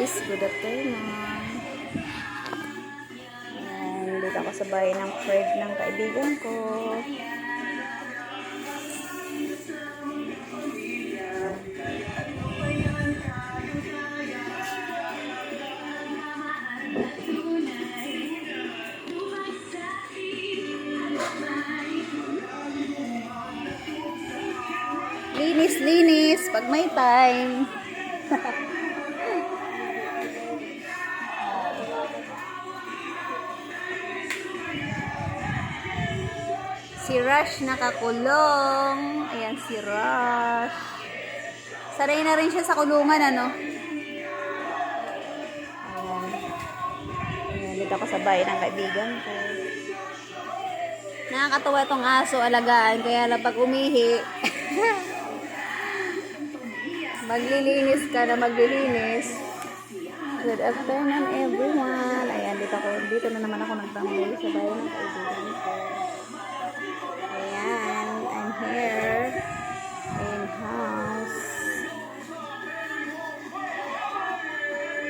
guys, good afternoon. Ayan, dito ako sa bahay ng friend ng kaibigan ko. Linis pag may time. Si Rush nakakulong. Ayan si Rush. Sanay na rin siya sa kulungan, ano? Ayan. Ayan, dito ako sa bahay ng kaibigan ko. Nakakatawa itong aso, alagaan. Kaya lang pag umihi, maglilinis ka na maglilinis. Good afternoon everyone. Ayan, dito na naman ako nagtambay sa bahay ng kaibigan ko.